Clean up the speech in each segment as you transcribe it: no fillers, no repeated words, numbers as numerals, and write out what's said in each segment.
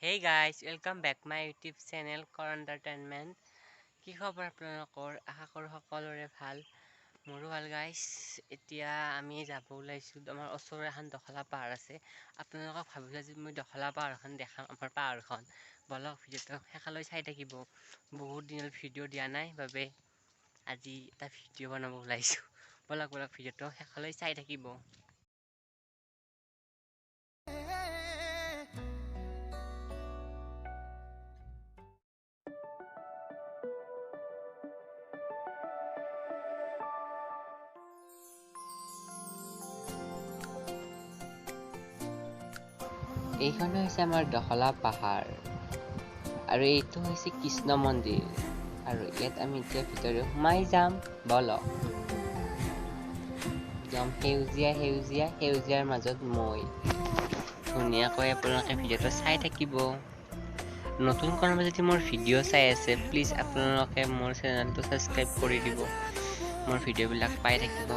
Hey guys, welcome back my YouTube channel Core Entertainment. কি খবৰ আপোনালোকৰ? আশা কৰোঁ সকলোৰে ভাল। মোৰো ভাল গাইছ। এতিয়া আমি যাব ওলাইছোঁ। আমাৰ ওচৰৰ এখন দখলা পাহাৰ আছে। আপোনালোকক ভাবিছোঁ যে মই দখলা পাহাৰখন দেখাম, আমাৰ পাহাৰখন। বলক ভিডিঅ'টো শেষলৈ চাই থাকিব। বহুত দিনৰ ভিডিঅ' দিয়া নাই বাবে আজি এটা ভিডিঅ' বনাব ওলাইছোঁ। বলক ভিডিঅ'টো শেষলৈ চাই থাকিব। এইখন হৈছে আমাৰ দখলা পাহাৰ আৰু এইটো হৈছে কৃষ্ণ মন্দিৰ আৰু ইয়াত আমি এতিয়া ভিতৰত সোমাই যাম। বলক একদম সেউজীয়াৰ মাজত মই ধুনীয়াকৈ আপোনালোকে ভিডিঅ'টো চাই থাকিব। নতুন কোনোবা যদি মোৰ ভিডিঅ' চাই আছে প্লিজ আপোনালোকে মোৰ চেনেলটো ছাবস্ক্ৰাইব কৰি দিব। মোৰ ভিডিঅ'বিলাক পাই থাকিব।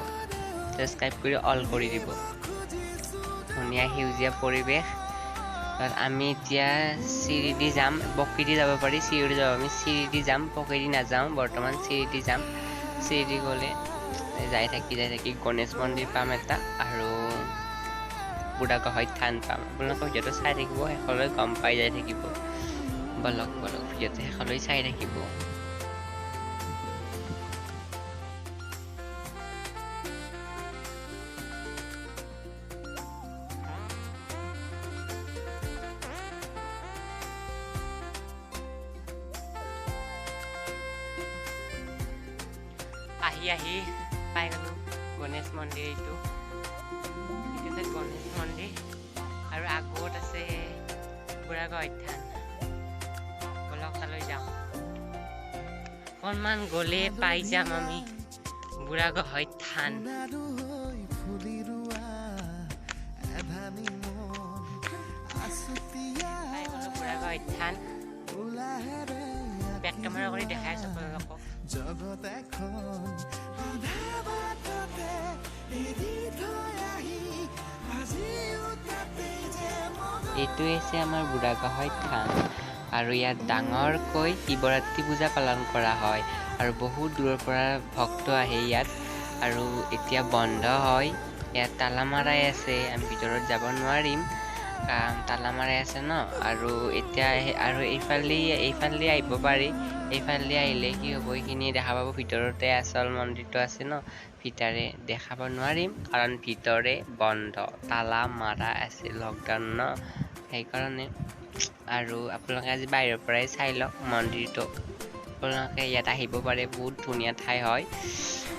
ছাবস্ক্ৰাইব কৰি অল কৰি দিব। ধুনীয়া সেউজীয়া পৰিৱেশ। আমি এতিয়া চিৰিদি যাম, পকীদি যাব পাৰি, চিৰিদি যাব। আমি চিৰিদি যাম, পকীদি নাযাওঁ। বৰ্তমান চিৰিদি যাম। চিৰিদি গ'লে যাই থাকি গণেশ মন্দিৰ পাম এটা আৰু বুঢ়াগোসাঁই থান পাম। আপোনালোকে ভিডিঅ'টো চাই থাকিব, শেষলৈ গম পাই যাই থাকিব। বলক ভিডিঅ'টো শেষলৈ চাই থাকিব। আহি পাই গ'লো গণেশ মন্দিৰ। এইটো গণেশ মন্দিৰ আৰু আগত আছে বুঢ়াগোসাঁই থান। বলক তালৈ যাওঁ। অকণমান গ'লে পাই যাম আমি বুঢ়াগোসাঁই থান। বুঢ়াগোসাঁই থান বেক কেমেৰা কৰি দেখাই আছো আপোনালোকক। এইটো হৈছে আমাৰ বুঢ়াগোসাঁই থান আৰু ইয়াত ডাঙৰকৈ শিৱৰাত্ৰি পূজা পালন কৰা হয় আৰু বহুত দূৰৰ পৰা ভক্ত আহে ইয়াত। আৰু এতিয়া বন্ধ হয়। ইয়াত তালা মাৰাই আছে, আমি ভিতৰত যাব নোৱাৰিম কাৰণ তালা মাৰাই আছে ন। আৰু এতিয়া আৰু এইফালে আহিব পাৰি। এইফালে আহিলে কি হ'ব, এইখিনি দেখা পাব। ভিতৰতে আচল মন্দিৰটো আছে ন, ভিতৰে দেখাব নোৱাৰিম কাৰণ ভিতৰে বন্ধ, তালা মাৰা আছে, লকডাউন ন, সেইকাৰণে। আৰু আপোনালোকে আজি বাহিৰৰ পৰাই চাই লওক মন্দিৰটো। আপোনালোকে ইয়াত আহিব পাৰে, বহুত ধুনীয়া ঠাই হয়,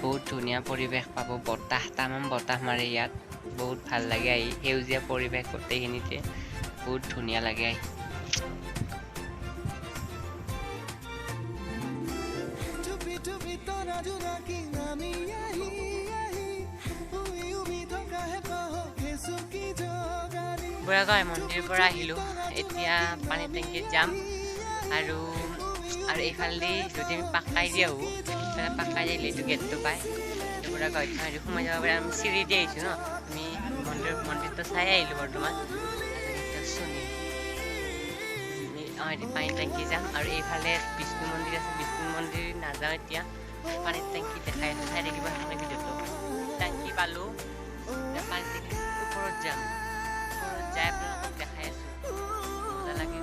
বহুত ধুনীয়া পৰিৱেশ পাব। বতাহ তামাম বতাহ মাৰে ইয়াত, বহুত ভাল লাগে আহি। সেউজীয়া পৰিৱেশ গোটেইখিনিতে, বহুত ধুনীয়া লাগে আহি। বুঢ়াগোসাঁই মন্দিৰৰ পৰা আহিলোঁ। এতিয়া পানী টেংকিত যাম আৰু এইফালেদি যদি আমি পাকাই দি আহোঁ, পাকাই দি আহিলে এইটো গেটটো পায়। বুঢ়াগোসাঁই থান সোমাই যাব পাৰে। আমি চিৰি দি আহিছোঁ ন, আমি মন্দিৰটো চাই আহিলোঁ বৰ্তমান। আমি পানী টেংকি যাম আৰু এইফালে বিষ্ণু মন্দিৰ আছে। বিষ্ণু মন্দিৰ নাযাওঁ এতিয়া, পানীৰ টেংকি দেখাই আছোঁ, চাই থাকিব ভিডিঅ'টো। টেংকি পালোঁ, পানী টেংকিৰ ওপৰত যাম। ওপৰত যাই আপোনালোকক দেখাই আছোঁ, মজা লাগে।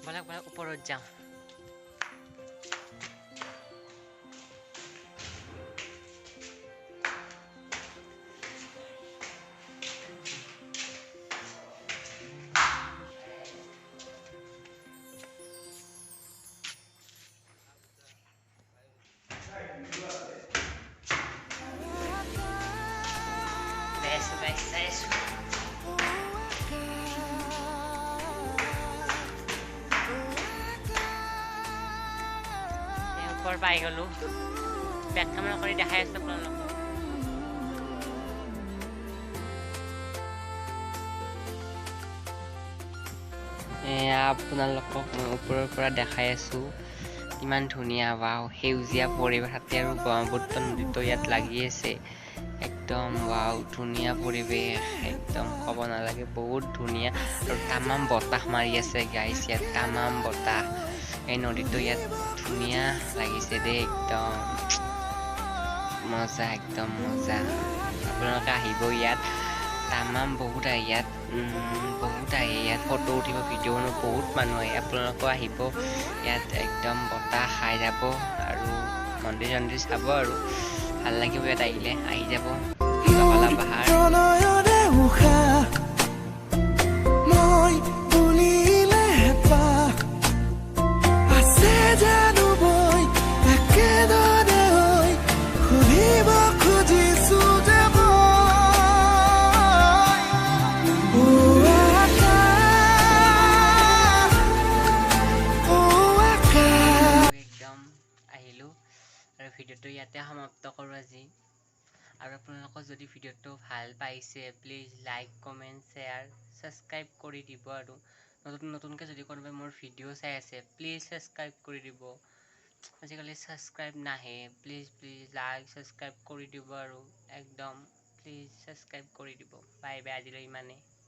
বলক ওপৰত যাওঁ। ওপৰ পাই গ'লো। বেক কেমেৰা কৰি দেখাই আছোঁ আপোনালোকক। আপোনালোকক মই ওপৰৰ পৰা দেখাই আছোঁ, কিমান ধুনীয়া। ৱাও, সেউজীয়া পৰিৱেশ আৰু ব্ৰহ্মপুত্ৰ নদীটো ইয়াত লাগি আছে। একদম ৱাও ধুনীয়া পৰিৱেশ একদম ক'ব নালাগে বহুত ধুনীয়া আৰু তামাম বতাহ মাৰি আছে গাইছ ইয়াত তামাম বতাহ এই নদীটো ইয়াত ধুনীয়া লাগিছে দেই একদম মজা একদম মজা আপোনালোকে আহিব ইয়াত তামাম বহুত আহে ইয়াত বহুত আহে ইয়াত ফটো উঠিব ভিডিঅ' বনাব বহুত মানুহ আহে আপোনালোকেও আহিব ইয়াত একদম বতাহ খাই যাব আৰু মন্দিৰ চন্দিৰ চাব আৰু ভাল লাগিব ইয়াত আহিলে আহি যাব কলা পাহাৰ প্ৰণয়ৰে উশাহ মই বুলিলে হেঁপাহ আছে জানো মই একেদৰে হৈ সুধিব খুজিছো যে একদম আহিলো আৰু ভিডিঅ'টো ইয়াতে সমাপ্ত কৰোঁ আজি আৰু আপোনালোকৰ যদি ভিডিঅ'টো ভাল পাইছে please like comment share subscribe কৰি দিব আৰু নতুনকৈ যদি কোনোবাই মোৰ ভিডিঅ' চাই আছে প্লিজ ছাবস্ক্ৰাইব কৰি দিব আজিকালি ছাবস্ক্ৰাইব নাহে প্লিজ লাইক ছাবস্ক্ৰাইব কৰি দিব আৰু একদম প্লিজ ছাবস্ক্ৰাইব কৰি দিব বাই বাই আজিলৈ ইমানেই